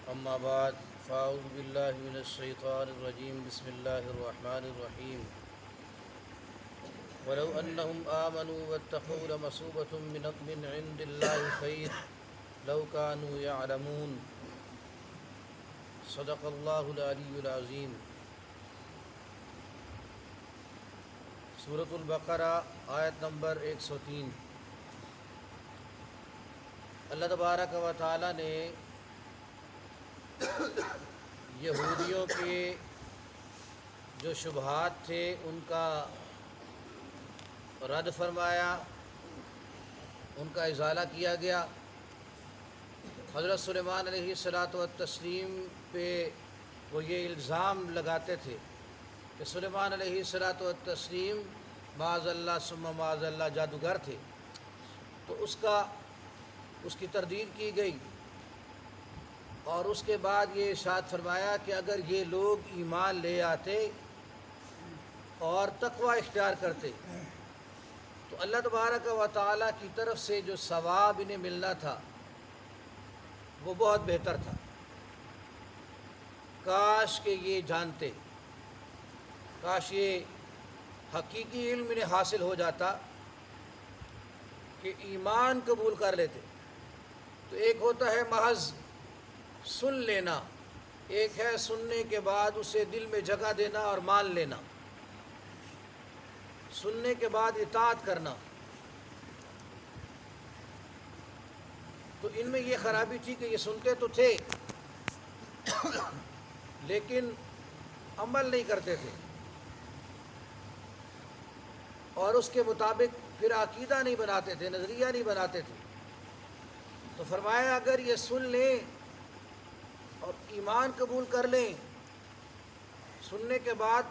أما بعد فأعوذ بالله من الشيطان الرجيم بسم الله الرحمن الرحيم ولو أنهم آمنوا واتقوا لمثوبة من عند الله خير لو كانوا يعلمون صدق الله العلي العظيم۔ سورۃ البقرہ آیت نمبر 103۔ اللہ تبارک و تعالی نے یہودیوں کے جو شبہات تھے ان کا رد فرمایا، ان کا ازالہ کیا گیا۔ حضرت سلیمان علیہ الصلاۃ والتسلیم پہ وہ یہ الزام لگاتے تھے کہ سلیمان علیہ الصلاۃ والتسلیم معاذ اللہ ثم معاذ اللہ جادوگر تھے، تو اس کی تردید کی گئی، اور اس کے بعد یہ ارشاد فرمایا کہ اگر یہ لوگ ایمان لے آتے اور تقوی اختیار کرتے تو اللہ تبارک و تعالیٰ کی طرف سے جو ثواب انہیں ملنا تھا وہ بہت بہتر تھا۔ کاش کہ یہ جانتے، کاش یہ حقیقی علم انہیں حاصل ہو جاتا کہ ایمان قبول کر لیتے۔ تو ایک ہوتا ہے محض سن لینا، ایک ہے سننے کے بعد اسے دل میں جگہ دینا اور مان لینا، سننے کے بعد اطاعت کرنا۔ تو ان میں یہ خرابی تھی کہ یہ سنتے تو تھے لیکن عمل نہیں کرتے تھے، اور اس کے مطابق پھر عقیدہ نہیں بناتے تھے، نظریہ نہیں بناتے تھے۔ تو فرمایا اگر یہ سن لیں اور ایمان قبول کر لیں، سننے کے بعد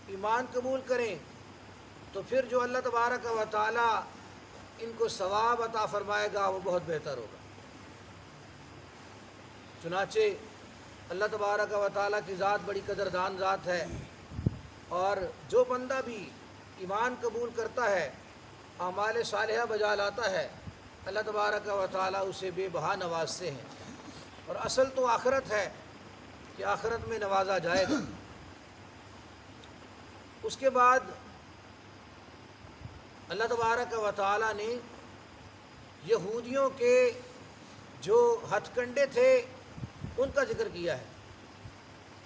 ایمان قبول کریں، تو پھر جو اللہ تبارک و تعالی ان کو ثواب عطا فرمائے گا وہ بہت بہتر ہوگا۔ چنانچہ اللہ تبارک و تعالی کی ذات بڑی قدردان ذات ہے، اور جو بندہ بھی ایمان قبول کرتا ہے، اعمال صالحہ بجا لاتا ہے، اللہ تبارک و تعالی اسے بے بہا نوازتے ہیں، اور اصل تو آخرت ہے کہ آخرت میں نوازا جائے گا۔ اس کے بعد اللہ تبارک و تعالی نے یہودیوں کے جو ہتھ کنڈے تھے ان کا ذکر کیا ہے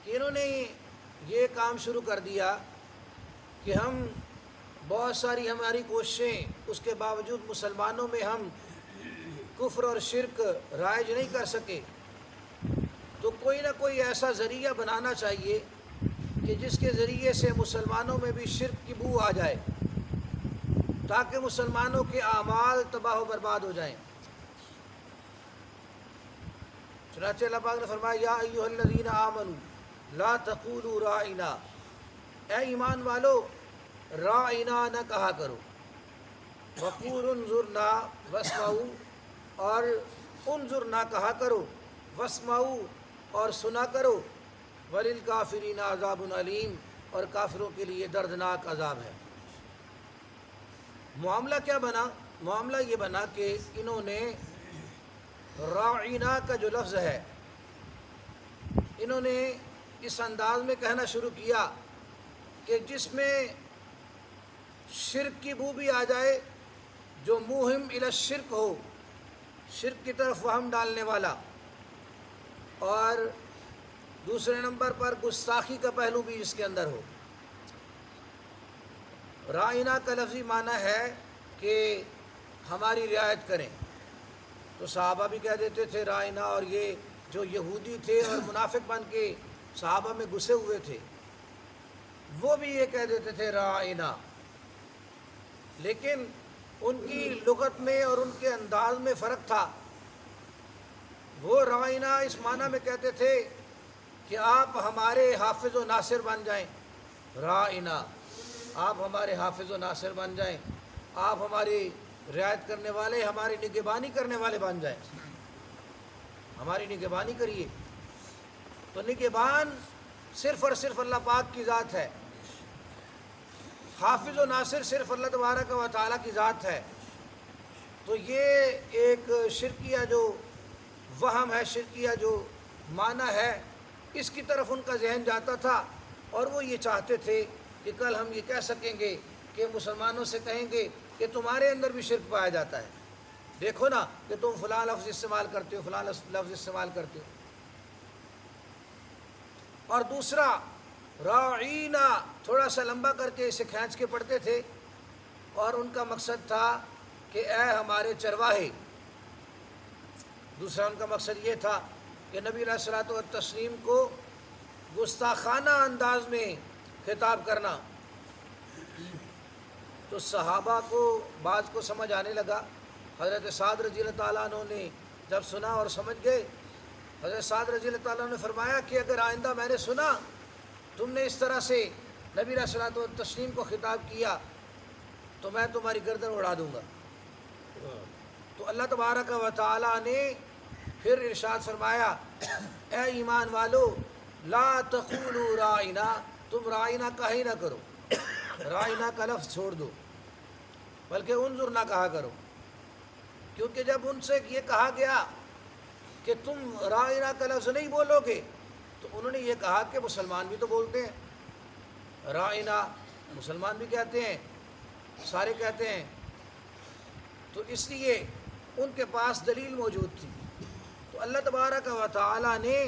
کہ انہوں نے یہ کام شروع کر دیا کہ ہم بہت ساری ہماری کوششیں، اس کے باوجود مسلمانوں میں ہم کفر اور شرک رائج نہیں کر سکے، تو کوئی نہ کوئی ایسا ذریعہ بنانا چاہیے کہ جس کے ذریعے سے مسلمانوں میں بھی شرک کی بو آ جائے، تاکہ مسلمانوں کے اعمال تباہ و برباد ہو جائیں۔ چنانچہ اللہ پاک نے فرمایا یا ایھا الذین آمنوا لا تقولوا راعنا، اے ایمان والو راعنا نہ کہا کرو، وقولوا انظرنا واسمعوا، اور انظرنا کہا کرو، واسمعوا اور سنا کرو، وللکافرین عذاب علیم، اور کافروں کے لیے دردناک عذاب ہے۔ معاملہ کیا بنا؟ معاملہ یہ بنا کہ انہوں نے راعنا کا جو لفظ ہے انہوں نے اس انداز میں کہنا شروع کیا کہ جس میں شرک کی بو بھی آ جائے، جو موہم الی الشرک ہو، شرک کی طرف وہم ڈالنے والا، اور دوسرے نمبر پر گستاخی کا پہلو بھی اس کے اندر ہو۔ راعنا کا لفظی معنی ہے کہ ہماری رعایت کریں، تو صحابہ بھی کہہ دیتے تھے راعنا، اور یہ جو یہودی تھے اور منافق بن کے صحابہ میں گھسے ہوئے تھے وہ بھی یہ کہہ دیتے تھے راعنا، لیکن ان کی لغت میں اور ان کے انداز میں فرق تھا۔ وہ راعنا اس معنی میں کہتے تھے کہ آپ ہمارے حافظ و ناصر بن جائیں، راعنا آپ ہمارے حافظ و ناصر بن جائیں، آپ ہماری رعایت کرنے والے، ہماری نگہبانی کرنے والے بن جائیں، ہماری نگہبانی کریے۔ تو نگہبان صرف اور صرف اللہ پاک کی ذات ہے، حافظ و ناصر صرف اللہ تبارک و تعالیٰ کی ذات ہے۔ تو یہ ایک شرکیہ جو وہم ہے، شرکیہ جو معنی ہے، اس کی طرف ان کا ذہن جاتا تھا، اور وہ یہ چاہتے تھے کہ کل ہم یہ کہہ سکیں گے کہ مسلمانوں سے کہیں گے کہ تمہارے اندر بھی شرک پایا جاتا ہے، دیکھو نا کہ تم فلاں لفظ استعمال کرتے ہو، فلاں لفظ استعمال کرتے ہو۔ اور دوسرا راعینا، تھوڑا سا لمبا کر کے اسے کھینچ کے پڑھتے تھے، اور ان کا مقصد تھا کہ اے ہمارے چرواہے۔ دوسرا ان کا مقصد یہ تھا کہ نبی علیہ الصلوۃ والتسلیم کو گستاخانہ انداز میں خطاب کرنا۔ تو صحابہ کو بعض کو سمجھ آنے لگا۔ حضرت سعد رضی اللہ تعالیٰ عنہ نے جب سنا اور سمجھ گئے، حضرت سعد رضی اللہ تعالیٰ عنہ نے فرمایا کہ اگر آئندہ میں نے سنا تم نے اس طرح سے نبی علیہ الصلوۃ والتسلیم کو خطاب کیا تو میں تمہاری گردن اڑا دوں گا۔ تو اللہ تبارک و تعالیٰ نے پھر ارشاد فرمایا، اے ایمان والو لا تقولوا رائنا، تم رائنا کہا ہی نہ کرو، رائنا کا لفظ چھوڑ دو، بلکہ انظر نہ کہا کرو، کیونکہ جب ان سے یہ کہا گیا کہ تم رائنا کا لفظ نہیں بولو گے تو انہوں نے یہ کہا کہ مسلمان بھی تو بولتے ہیں، رائنا مسلمان بھی کہتے ہیں، سارے کہتے ہیں، تو اس لیے ان کے پاس دلیل موجود تھی۔ تو اللہ تبارک و تعالیٰ نے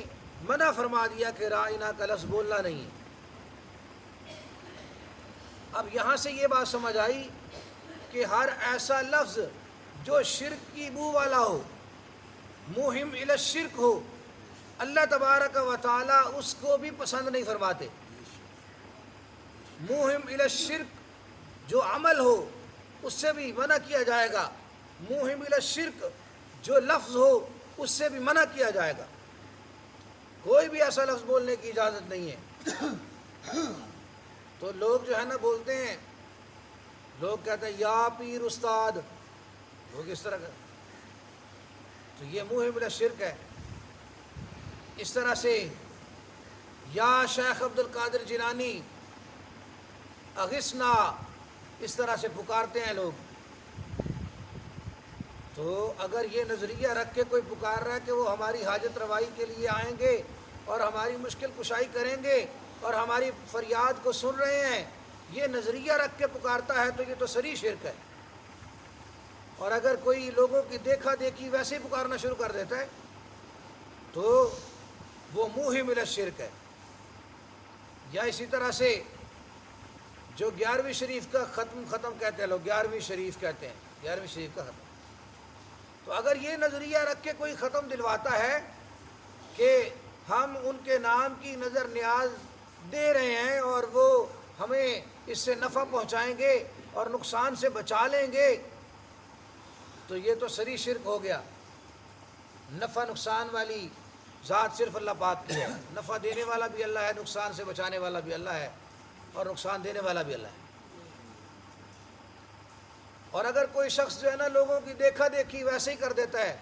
منع فرما دیا کہ رائنا کا لفظ بولنا نہیں ہے۔ اب یہاں سے یہ بات سمجھ آئی کہ ہر ایسا لفظ جو شرک کی بو والا ہو، موہم الی الشرک ہو، اللہ تبارک و تعالیٰ اس کو بھی پسند نہیں فرماتے۔ موہم الی الشرک جو عمل ہو اس سے بھی منع کیا جائے گا، موہم الی الشرک جو لفظ ہو اس سے بھی منع کیا جائے گا، کوئی بھی ایسا لفظ بولنے کی اجازت نہیں ہے۔ تو لوگ جو ہے نا بولتے ہیں، لوگ کہتے ہیں یا پیر استاد، لوگ اس طرح کا، تو یہ موہم الی الشرک ہے۔ اس طرح سے یا شیخ عبد القادر جیلانی اغثنا، اس طرح سے پکارتے ہیں لوگ۔ تو اگر یہ نظریہ رکھ کے کوئی پکار رہا ہے کہ وہ ہماری حاجت روائی کے لیے آئیں گے اور ہماری مشکل کشائی کریں گے اور ہماری فریاد کو سن رہے ہیں، یہ نظریہ رکھ کے پکارتا ہے تو یہ تو صریح شرک ہے۔ اور اگر کوئی لوگوں کی دیکھا دیکھی ویسے ہی پکارنا شروع کر دیتا ہے تو وہ موہم الی الشرک ہے۔ یا اسی طرح سے جو 11ویں شریف کا ختم کہتے ہیں لوگ، 11ویں شریف کہتے ہیں، 11ویں شریف کا ختم، تو اگر یہ نظریہ رکھ کے کوئی ختم دلواتا ہے کہ ہم ان کے نام کی نظر نیاز دے رہے ہیں اور وہ ہمیں اس سے نفع پہنچائیں گے اور نقصان سے بچا لیں گے، تو یہ تو صریح شرک ہو گیا۔ نفع نقصان والی ذات صرف اللہ پاک کی ہے، نفع دینے والا بھی اللہ ہے، نقصان سے بچانے والا بھی اللہ ہے، اور نقصان دینے والا بھی اللہ ہے۔ اور اگر کوئی شخص جو ہے نا لوگوں کی دیکھا دیکھی ویسے ہی کر دیتا ہے،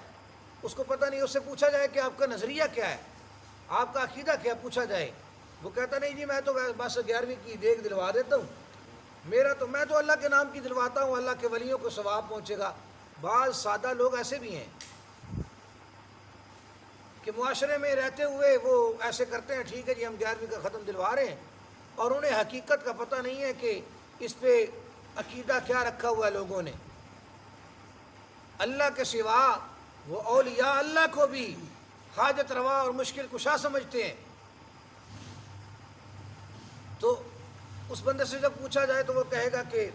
اس کو پتہ نہیں، اس سے پوچھا جائے کہ آپ کا نظریہ کیا ہے، آپ کا عقیدہ کیا، پوچھا جائے، وہ کہتا نہیں جی میں تو بس 11ویں کی دیکھ دلوا دیتا ہوں، میں تو اللہ کے نام کی دلواتا ہوں، اللہ کے ولیوں کو ثواب پہنچے گا۔ بعض سادہ لوگ ایسے بھی ہیں کہ معاشرے میں رہتے ہوئے وہ ایسے کرتے ہیں، ٹھیک ہے جی ہم 11ویں کا ختم دلوا رہے ہیں، اور انہیں حقیقت کا پتہ نہیں ہے کہ اس پہ عقیدہ کیا رکھا ہوا ہے لوگوں نے۔ اللہ کے سوا وہ اولیاء اللہ کو بھی حاجت روا اور مشکل کشا سمجھتے ہیں۔ تو اس بندے سے جب پوچھا جائے تو وہ کہے گا کہ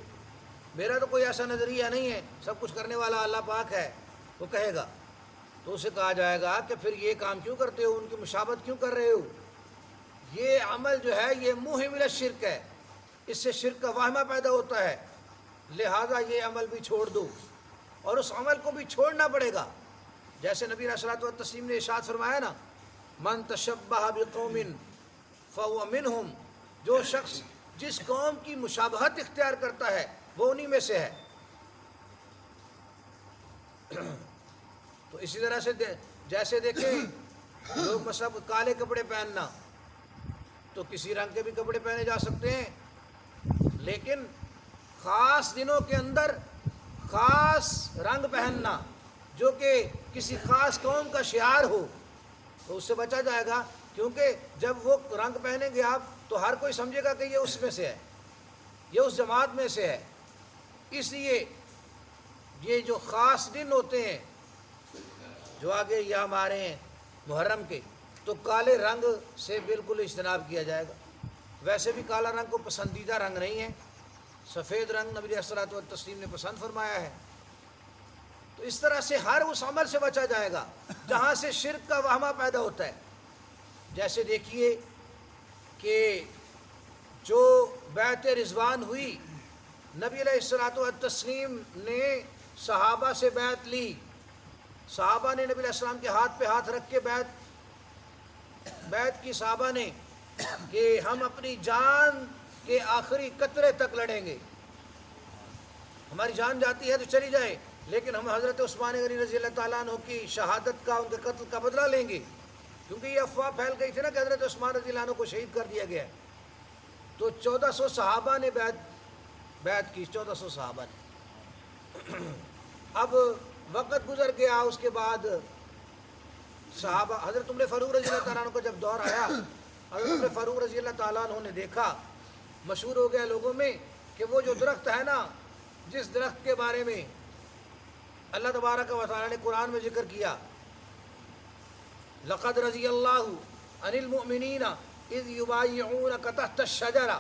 میرا تو کوئی ایسا نظریہ نہیں ہے، سب کچھ کرنے والا اللہ پاک ہے، وہ کہے گا۔ تو اسے کہا جائے گا کہ پھر یہ کام کیوں کرتے ہو، ان کی مشابہت کیوں کر رہے ہو، یہ عمل جو ہے یہ موہم الی الشرک ہے، اس سے شرک کا واہمہ پیدا ہوتا ہے، لہذا یہ عمل بھی چھوڑ دو، اور اس عمل کو بھی چھوڑنا پڑے گا۔ جیسے نبی علیہ الصلوۃ والتسلیم نے ارشاد فرمایا نا، من تشبہ بقوم فہو منہم، جو شخص جس قوم کی مشابہت اختیار کرتا ہے وہ انہی میں سے ہے۔ تو اسی طرح سے جیسے دیکھیں لوگ مثلا کالے کپڑے پہننا، تو کسی رنگ کے بھی کپڑے پہنے جا سکتے ہیں، لیکن خاص دنوں کے اندر خاص رنگ پہننا جو کہ کسی خاص قوم کا شعار ہو، تو اس سے بچا جائے گا، کیونکہ جب وہ رنگ پہنیں گے آپ تو ہر کوئی سمجھے گا کہ یہ اس میں سے ہے، یہ اس جماعت میں سے ہے۔ اس لیے یہ جو خاص دن ہوتے ہیں جو آگے یہ ہمارے ہیں محرم کے، تو کالے رنگ سے بالکل اجتناب کیا جائے گا۔ ویسے بھی کالا رنگ کو پسندیدہ رنگ نہیں ہے، سفید رنگ نبی علیہ الصلوۃ والتسلیم نے پسند فرمایا ہے۔ تو اس طرح سے ہر اس عمل سے بچا جائے گا جہاں سے شرک کا وہمہ پیدا ہوتا ہے۔ جیسے دیکھیے کہ جو بیعت رضوان ہوئی، نبی علیہ الصلوۃ والتسلیم نے صحابہ سے بیعت لی، صحابہ نے نبی علیہ السلام کے ہاتھ پہ ہاتھ رکھ کے بیعت کی صحابہ نے کہ ہم اپنی جان کے آخری قطرے تک لڑیں گے، ہماری جان جاتی ہے تو چلی جائے، لیکن ہم حضرت عثمان غنی رضی اللہ تعالیٰ عنہ کی شہادت کا، ان کے قتل کا بدلہ لیں گے، کیونکہ یہ افواہ پھیل گئی تھی نا کہ حضرت عثمان رضی اللہ عنہ کو شہید کر دیا گیا ہے۔ تو 1400 صحابہ نے بیعت کی، 1400 صحابہ نے۔ اب وقت گزر گیا، اس کے بعد صحابہ، حضرت عمر فاروق رضی اللہ تعالیٰ عنہ کو جب دور آیا، حضرت عمر فاروق رضی اللہ تعالیٰ عنہ نے دیکھا، مشہور ہو گیا لوگوں میں کہ وہ جو درخت ہے نا، جس درخت کے بارے میں اللہ تبارک و تعالیٰ نے قرآن میں ذکر کیا، لقد رضی اللہ عن المؤمنین اذ یبایعونک تحت الشجرہ،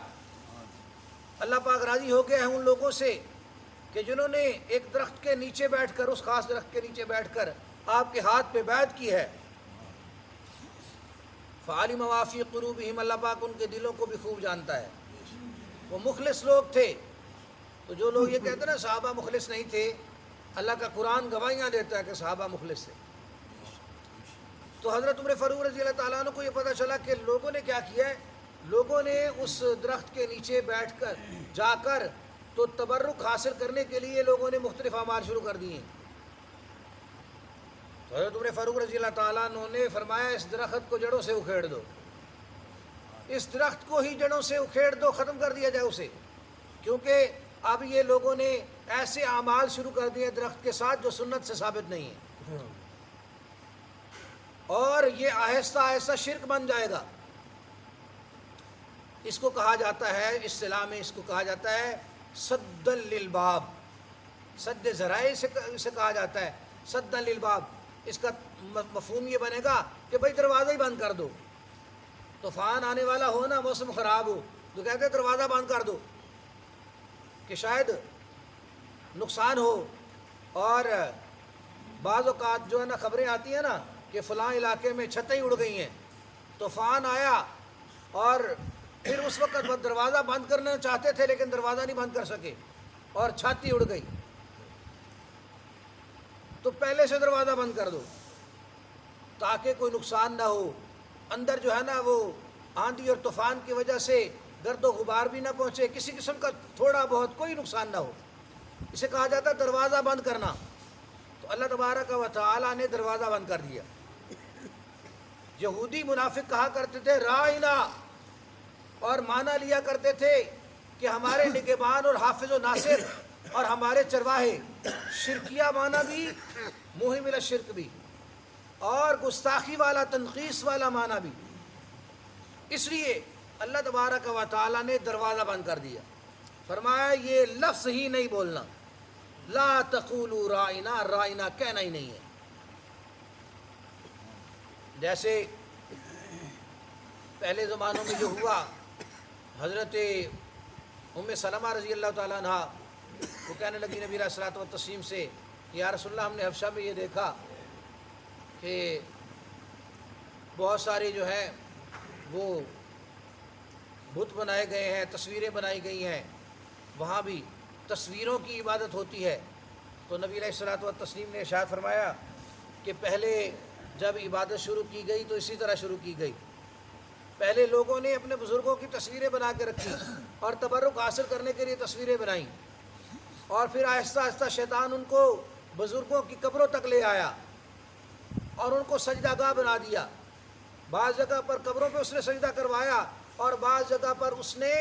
اللہ پاک راضی ہو گیا ہے ان لوگوں سے کہ جنہوں نے ایک درخت کے نیچے بیٹھ کر، اس خاص درخت کے نیچے بیٹھ کر آپ کے ہاتھ پہ بیعت کی ہے۔ فعلم ما فی قلوبہم، اللہ پاک ان کے دلوں کو بھی خوب جانتا ہے، وہ مخلص لوگ تھے۔ تو جو لوگ یہ کہتے ہیں نا صحابہ مخلص نہیں تھے، اللہ کا قرآن گواہیاں دیتا ہے کہ صحابہ مخلص تھے۔ تو حضرت عمر فاروق رضی اللہ تعالیٰ عنہ کو یہ پتہ چلا کہ لوگوں نے کیا کیا ہے، لوگوں نے اس درخت کے نیچے بیٹھ کر جا کر تو تبرک حاصل کرنے کے لیے لوگوں نے مختلف اعمال شروع کر دیے۔ تو حضرت عمر فاروق رضی اللہ تعالیٰ عنہ نے فرمایا اس درخت کو جڑوں سے اکھیڑ دو، اس درخت کو ہی جڑوں سے اکھیڑ دو، ختم کر دیا جائے اسے، کیونکہ اب یہ لوگوں نے ایسے اعمال شروع کر دیے درخت کے ساتھ جو سنت سے ثابت نہیں ہے، اور یہ آہستہ آہستہ شرک بن جائے گا۔ اس کو کہا جاتا ہے، اصطلاح میں اس کو کہا جاتا ہے سد للباب، سد ذرائع سے کہا جاتا ہے، سد للباب۔ اس کا مفہوم یہ بنے گا کہ بھائی دروازہ ہی بند کر دو، طوفان آنے والا ہو نا، موسم خراب ہو تو کہتے ہیں دروازہ بند کر دو کہ شاید نقصان ہو۔ اور بعض اوقات جو ہے نا خبریں آتی ہیں نا کہ فلاں علاقے میں چھتیں اڑ گئی ہیں، طوفان آیا اور پھر اس وقت وہ دروازہ بند کرنا چاہتے تھے لیکن دروازہ نہیں بند کر سکے اور چھت ہی اڑ گئی، تو پہلے سے دروازہ بند کر دو تاکہ کوئی نقصان نہ ہو، اندر جو ہے نا وہ آندھی اور طوفان کی وجہ سے گرد و غبار بھی نہ پہنچے، کسی قسم کا تھوڑا بہت کوئی نقصان نہ ہو، اسے کہا جاتا ہے دروازہ بند کرنا۔ تو اللہ تبارک و تعالیٰ نے دروازہ بند کر دیا۔ یہودی منافق کہا کرتے تھے رائنا، اور معنی لیا کرتے تھے کہ ہمارے نگہبان اور حافظ و ناصر اور ہمارے چرواہے، شرکیہ معنی بھی، موہم الی الشرک بھی، اور گستاخی والا تنقیص والا معنی بھی۔ اس لیے اللہ تبارک و تعالیٰ نے دروازہ بند کر دیا، فرمایا یہ لفظ ہی نہیں بولنا، لا تقولوا رائنا، رائنا کہنا ہی نہیں ہے۔ جیسے پہلے زمانوں میں جو ہوا، حضرت ام سلمہ رضی اللہ تعالیٰ عنہ وہ کہنے لگی نبی علیہ الصلوۃ والتسلیم سے، یا رسول اللہ ہم نے حبشہ میں یہ دیکھا کہ بہت سارے جو ہے وہ بت بنائے گئے ہیں، تصویریں بنائی گئی ہیں، وہاں بھی تصویروں کی عبادت ہوتی ہے۔ تو نبی علیہ الصلوۃ والتسلیم نے ارشاد فرمایا کہ پہلے جب عبادت شروع کی گئی تو اسی طرح شروع کی گئی، پہلے لوگوں نے اپنے بزرگوں کی تصویریں بنا کے رکھی اور تبرک حاصل کرنے کے لیے تصویریں بنائیں، اور پھر آہستہ آہستہ شیطان ان کو بزرگوں کی قبروں تک لے آیا اور ان کو سجدہ گاہ بنا دیا۔ بعض جگہ پر قبروں پہ اس نے سجدہ کروایا اور بعض جگہ پر اس نے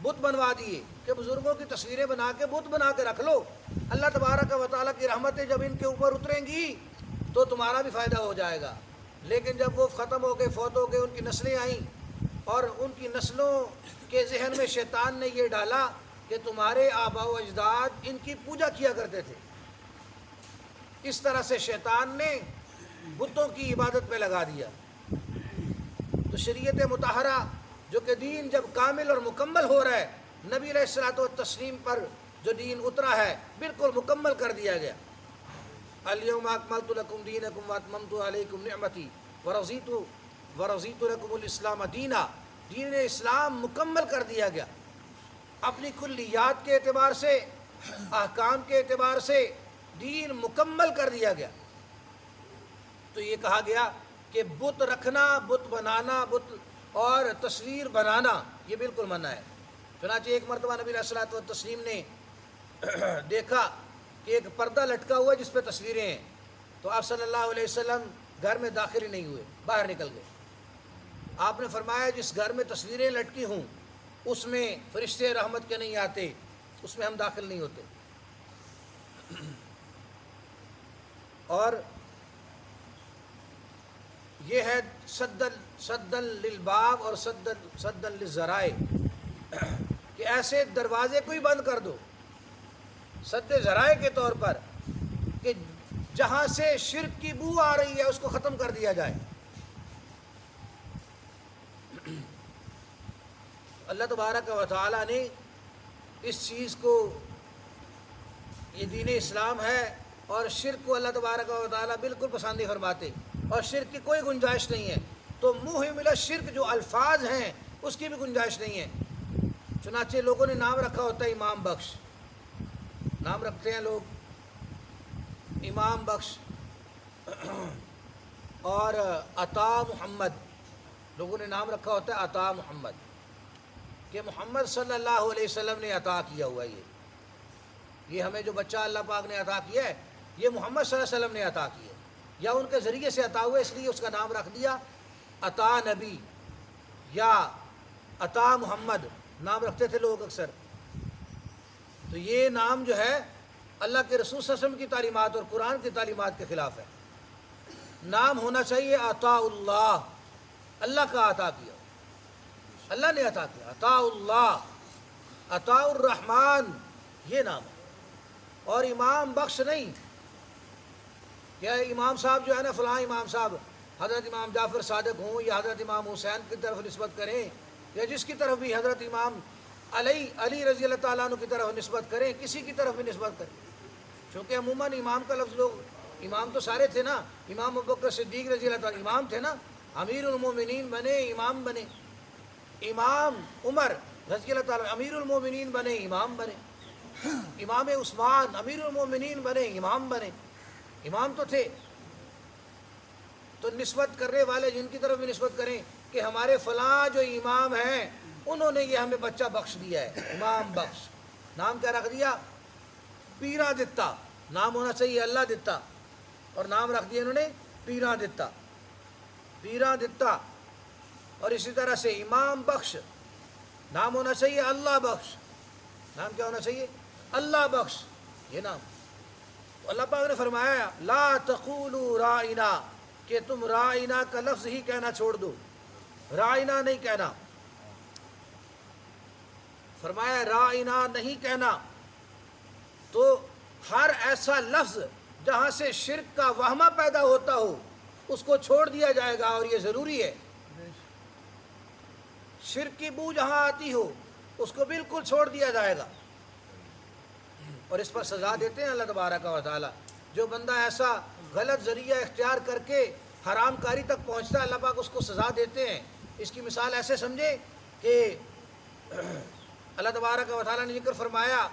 بت بنوا دیے کہ بزرگوں کی تصویریں بنا کے بت بنا کے رکھ لو، اللہ تبارک و تعالیٰ کی رحمتیں جب ان کے اوپر اتریں گی تو تمہارا بھی فائدہ ہو جائے گا، لیکن جب وہ ختم ہو گئے، فوت ہو گئے، ان کی نسلیں آئیں اور ان کی نسلوں کے ذہن میں شیطان نے یہ ڈالا کہ تمہارے آباء و اجداد ان کی پوجا کیا کرتے تھے، اس طرح سے شیطان نے بتوں کی عبادت پہ لگا دیا۔ تو شریعت مطہرہ جو کہ دین جب کامل اور مکمل ہو رہا ہے، نبی علیہ الصلوۃ والتسلیم پر جو دین اترا ہے بالکل مکمل کر دیا گیا۔ الیوم اکملت لکم دینکم واتممت علیکم نعمتی ورضیت لکم الاسلام دینا، دین اسلام مکمل کر دیا گیا، اپنی کلیات کے اعتبار سے، احکام کے اعتبار سے دین مکمل کر دیا گیا۔ تو یہ کہا گیا کہ بت رکھنا، بت بنانا، بت اور تصویر بنانا یہ بالکل منع ہے۔ چنانچہ ایک مرتبہ نبی علیہ الصلوۃ والتسلیم نے دیکھا کہ ایک پردہ لٹکا ہوا ہے جس پہ تصویریں ہیں، تو آپ صلی اللہ علیہ وسلم گھر میں داخل ہی نہیں ہوئے، باہر نکل گئے۔ آپ نے فرمایا جس گھر میں تصویریں لٹکی ہوں اس میں فرشتے رحمت کے نہیں آتے، اس میں ہم داخل نہیں ہوتے۔ اور یہ ہے صدًا للباب اور صدًا للذرائع، کہ ایسے دروازے کو ہی بند کر دو سد ذرائع کے طور پر کہ جہاں سے شرک کی بو آ رہی ہے اس کو ختم کر دیا جائے۔ اللہ تبارک و تعالیٰ نے اس چیز کو، یہ دین اسلام ہے اور شرک کو اللہ تبارک و تعالیٰ بالکل پسند نہیں فرماتے، اور شرک کی کوئی گنجائش نہیں ہے۔ تو منہ ملا شرک جو الفاظ ہیں اس کی بھی گنجائش نہیں ہے۔ چنانچہ لوگوں نے نام رکھا ہوتا ہے امام بخش، نام رکھتے ہیں لوگ امام بخش اور عطا محمد، لوگوں نے نام رکھا ہوتا ہے عطا محمد، کہ محمد صلی اللہ علیہ وسلم نے عطا کیا ہوا ہے، یہ ہمیں جو بچہ اللہ پاک نے عطا کیا ہے یہ محمد صلی اللہ علیہ وسلم نے عطا کیا ہے، یا ان کے ذریعے سے عطا ہوا ہے، اس لیے اس کا نام رکھ دیا عطا نبی یا عطا محمد، نام رکھتے تھے لوگ اکثر۔ تو یہ نام جو ہے اللہ کے رسول صلی اللہ علیہ وسلم کی تعلیمات اور قرآن کی تعلیمات کے خلاف ہے۔ نام ہونا چاہیے عطا اللہ، اللہ کا عطا کیا، اللہ نے عطا کیا، عطا اللہ، عطا الرحمن یہ نام ہے، اور امام بخش نہیں کہ امام صاحب جو ہے نا فلاں امام صاحب حضرت امام جعفر صادق ہوں یا حضرت امام حسین کی طرف نسبت کریں یا جس کی طرف بھی حضرت امام علی رضی اللہ تعالیٰ عنہ کی طرف نسبت کریں، کسی کی طرف بھی نسبت کریں، چونکہ عموماً امام کا لفظ لوگ، امام تو سارے تھے نا، امام ابوبکر صدیق رضی اللہ تعالیٰ امام تھے نا، امیر المومنین بنے امام بنے، امام عمر رضی اللہ تعالیٰ امیر المومنین بنے امام بنے، امام عثمان امیر المومنین بنے امام بنے، امام تو تھے۔ تو نسبت کرنے والے جن کی طرف بھی نسبت کریں کہ ہمارے فلاں جو امام ہیں انہوں نے یہ ہمیں بچہ بخش دیا ہے، امام بخش، نام کیا رکھ دیا؟ پیرا دتا، نام ہونا چاہیے اللہ دتا، اور نام رکھ دیا انہوں نے پیرا دتا، پیرا دتا۔ اور اسی طرح سے امام بخش، نام ہونا چاہیے اللہ بخش، نام کیا ہونا چاہیے؟ اللہ بخش، یہ نام۔ اللہ پاک نے فرمایا لا تقولوا رائنا، کہ تم رائنا کا لفظ ہی کہنا چھوڑ دو، رائنا نہیں کہنا، فرمایا رائنا نہیں کہنا۔ تو ہر ایسا لفظ جہاں سے شرک کا وہمہ پیدا ہوتا ہو اس کو چھوڑ دیا جائے گا، اور یہ ضروری ہے۔ شرک کی بو جہاں آتی ہو اس کو بالکل چھوڑ دیا جائے گا، اور اس پر سزا دیتے ہیں اللہ تبارک و تعالیٰ۔ جو بندہ ایسا غلط ذریعہ اختیار کر کے حرام کاری تک پہنچتا ہے اللہ پاک اس کو سزا دیتے ہیں۔ اس کی مثال ایسے سمجھے کہ اللہ تبارک و تعالیٰ نے ذکر فرمایا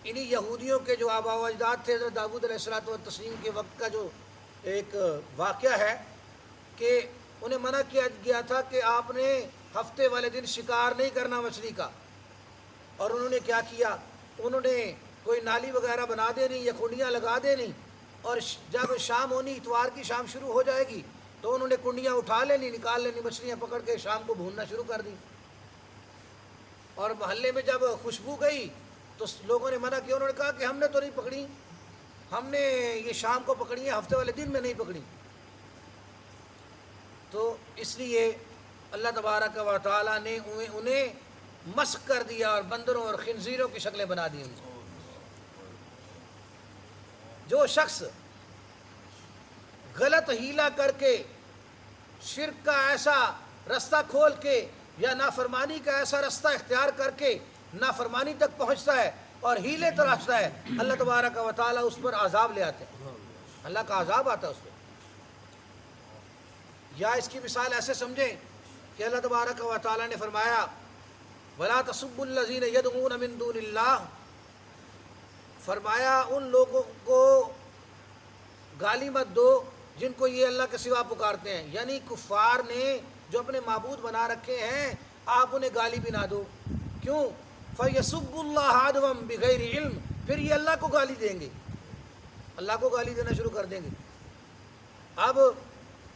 انہی یہودیوں کے جو آباء و اجداد تھے، حضرت داؤد علیہ الصلوۃ والتسلیم کے وقت کا جو ایک واقعہ ہے کہ انہیں منع کیا گیا تھا کہ آپ نے ہفتے والے دن شکار نہیں کرنا مچھلی کا، اور انہوں نے کیا کیا؟ انہوں نے کوئی نالی وغیرہ بنا دینی یا کنڈیاں لگا دینی، اور جب شام ہونی، اتوار کی شام شروع ہو جائے گی تو انہوں نے کنڈیاں اٹھا لینی، نکال لینی، مچھلیاں پکڑ کے شام کو بھوننا شروع کر دی، اور محلے میں جب خوشبو گئی تو لوگوں نے منع کیا، انہوں نے کہا کہ ہم نے تو نہیں پکڑی، ہم نے یہ شام کو پکڑی ہیں، ہفتے والے دن میں نہیں پکڑی۔ تو اس لیے اللہ تبارک و تعالیٰ نے انہیں مسخ کر دیا اور بندروں اور خنزیروں کی شکلیں بنا دی. جو شخص غلط ہیلا کر کے شرک کا ایسا رستہ کھول کے یا نافرمانی کا ایسا رستہ اختیار کر کے نافرمانی تک پہنچتا ہے اور ہیلے تراشتا ہے، اللہ تبارک و تعالیٰ اس پر عذاب لے آتے ہیں، اللہ کا عذاب آتا ہے اس پر. یا اس کی مثال ایسے سمجھیں کہ اللہ تبارک و تعالیٰ نے فرمایا وَلَا تَسُبُّوا الَّذِينَ يَدْعُونَ مِن دُونِ اللَّهِ، فرمایا ان لوگوں کو گالی مت دو جن کو یہ اللہ کے سوا پکارتے ہیں، یعنی کفار نے جو اپنے معبود بنا رکھے ہیں آپ انہیں گالی بھی نہ دو. کیوں؟ فَيَسُبُّ اللَّهَ عَدْوًا بِغَيْرِ عِلْم، پھر یہ اللہ کو گالی دیں گے، اللہ کو گالی دینا شروع کر دیں گے. اب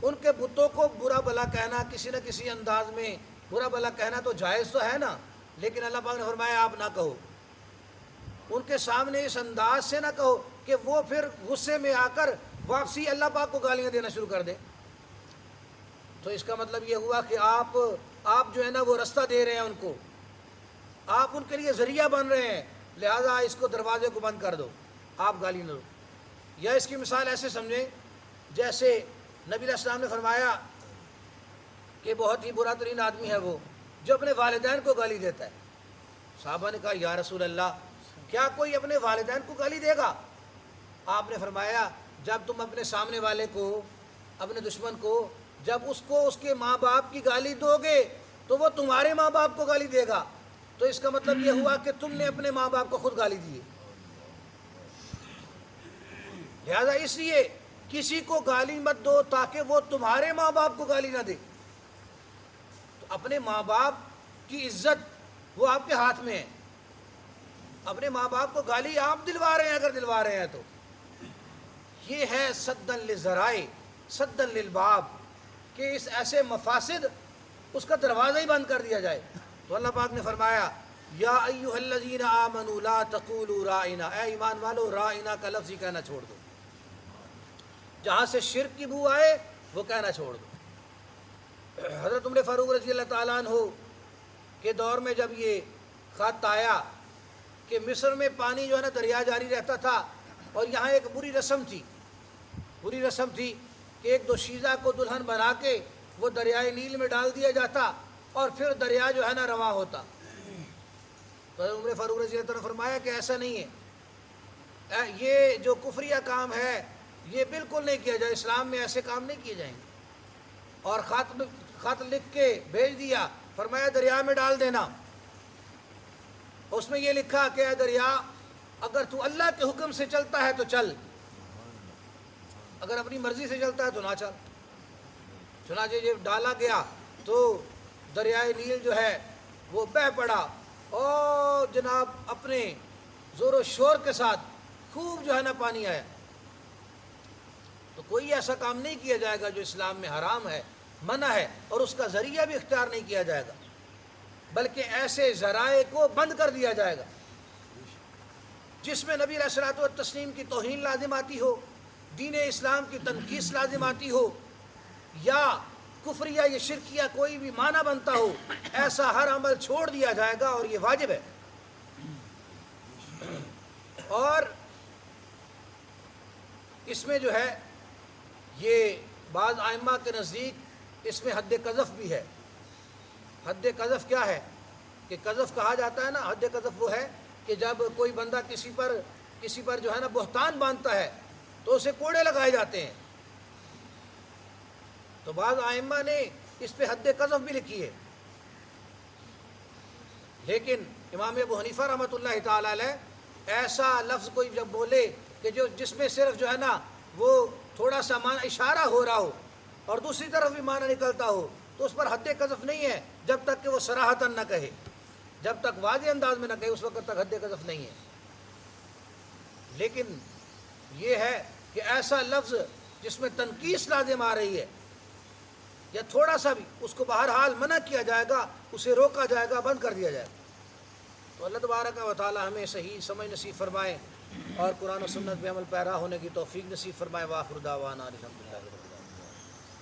ان کے بتوں کو برا بھلا کہنا کسی نہ کسی انداز میں برا بھلا کہنا تو جائز تو ہے نا، لیکن اللہ پاک نے فرمایا آپ نہ کہو، ان کے سامنے اس انداز سے نہ کہو کہ وہ پھر غصے میں آ کر واپسی اللہ پاک کو گالیاں دینا شروع کر دیں. تو اس کا مطلب یہ ہوا کہ آپ جو ہے نا وہ رستہ دے رہے ہیں ان کو، آپ ان کے لیے ذریعہ بن رہے ہیں، لہذا اس کو دروازے کو بند کر دو، آپ گالی نہ دو. یا اس کی مثال ایسے سمجھیں جیسے نبی علیہ السلام نے فرمایا کہ بہت ہی برا ترین آدمی ہے وہ جو اپنے والدین کو گالی دیتا ہے. صحابہ نے کہا یا رسول اللہ کیا کوئی اپنے والدین کو گالی دے گا؟ آپ نے فرمایا جب تم اپنے سامنے والے کو، اپنے دشمن کو، جب اس کو اس کے ماں باپ کی گالی دو گے تو وہ تمہارے ماں باپ کو گالی دے گا. تو اس کا مطلب یہ ہوا کہ تم نے اپنے ماں باپ کو خود گالی دی ہے. لہذا اس لیے کسی کو گالی مت دو تاکہ وہ تمہارے ماں باپ کو گالی نہ دے. تو اپنے ماں باپ کی عزت وہ آپ کے ہاتھ میں ہے. اپنے ماں باپ کو گالی آپ دلوا رہے ہیں، اگر دلوا رہے ہیں تو یہ ہے سدًا للذرائع سدًا للباب، کہ اس ایسے مفاسد اس کا دروازہ ہی بند کر دیا جائے. تو اللہ پاک نے فرمایا یا ایھا الذین آمنوا لا تقولوا رائنا، اے ایمان والو رائنا کا لفظ ہی کہنا چھوڑ دو، جہاں سے شرک کی بو آئے وہ کہنا چھوڑ دو. حضرت عمر فاروق رضی اللہ تعالیٰ عنہ کے دور میں جب یہ خط آیا کہ مصر میں پانی جو ہے نا دریا جاری رہتا تھا اور یہاں ایک بری رسم تھی کہ ایک دوشیزہ کو دلہن بنا کے وہ دریائے نیل میں ڈال دیا جاتا اور پھر دریا جو ہے نا رواں ہوتا. تو عمر فاروق رضی اللہ عنہ نے فرمایا کہ ایسا نہیں ہے، یہ جو کفریہ کام ہے یہ بالکل نہیں کیا جائے، اسلام میں ایسے کام نہیں کیے جائیں گے. اور خط لکھ کے بھیج دیا، فرمایا دریا میں ڈال دینا. اس میں یہ لکھا کہ اے دریا اگر تو اللہ کے حکم سے چلتا ہے تو چل، اگر اپنی مرضی سے چلتا ہے تو نہ چل. چنانچہ یہ ڈالا گیا تو دریائے نیل جو ہے وہ بہہ پڑا اور جناب اپنے زور و شور کے ساتھ خوب جو ہے نا پانی آیا. تو کوئی ایسا کام نہیں کیا جائے گا جو اسلام میں حرام ہے، منع ہے، اور اس کا ذریعہ بھی اختیار نہیں کیا جائے گا، بلکہ ایسے ذرائع کو بند کر دیا جائے گا جس میں نبی علیہ الصلوۃ والتسلیم کی توہین لازم آتی ہو، دین اسلام کی تنقیص لازم آتی ہو، یا کفریہ یا شرکیہ کوئی بھی معنی بنتا ہو، ایسا ہر عمل چھوڑ دیا جائے گا اور یہ واجب ہے. اور اس میں جو ہے یہ بعض ائمہ کے نزدیک اس میں حد قذف بھی ہے. حد قذف کیا ہے؟ کہ قذف کہا جاتا ہے نا، حد قذف وہ ہے کہ جب کوئی بندہ کسی پر جو ہے نا بہتان باندھتا ہے تو اسے کوڑے لگائے جاتے ہیں. تو بعض ائمہ نے اس پہ حد قذف بھی لکھی ہے، لیکن امام ابو حنیفہ رحمۃ اللہ تعالی علیہ ایسا لفظ کوئی جب بولے کہ جس میں صرف جو ہے نا وہ تھوڑا سا معنی اشارہ ہو رہا ہو اور دوسری طرف بھی معنی نکلتا ہو تو اس پر حد قذف نہیں ہے جب تک کہ وہ صراحتاً نہ کہے، جب تک واضح انداز میں نہ کہے اس وقت تک حد قذف نہیں ہے. لیکن یہ ہے کہ ایسا لفظ جس میں تنقیص لازم آ رہی ہے یا تھوڑا سا بھی، اس کو بہرحال منع کیا جائے گا، اسے روکا جائے گا، بند کر دیا جائے گا. تو اللہ تبارک و تعالی ہمیں صحیح سمجھ نصیب فرمائے اور قرآن و سنت پہ عمل پیرا ہونے کی توفیق نصیب فرمائے. وآخر دعوانا الحمدللہ.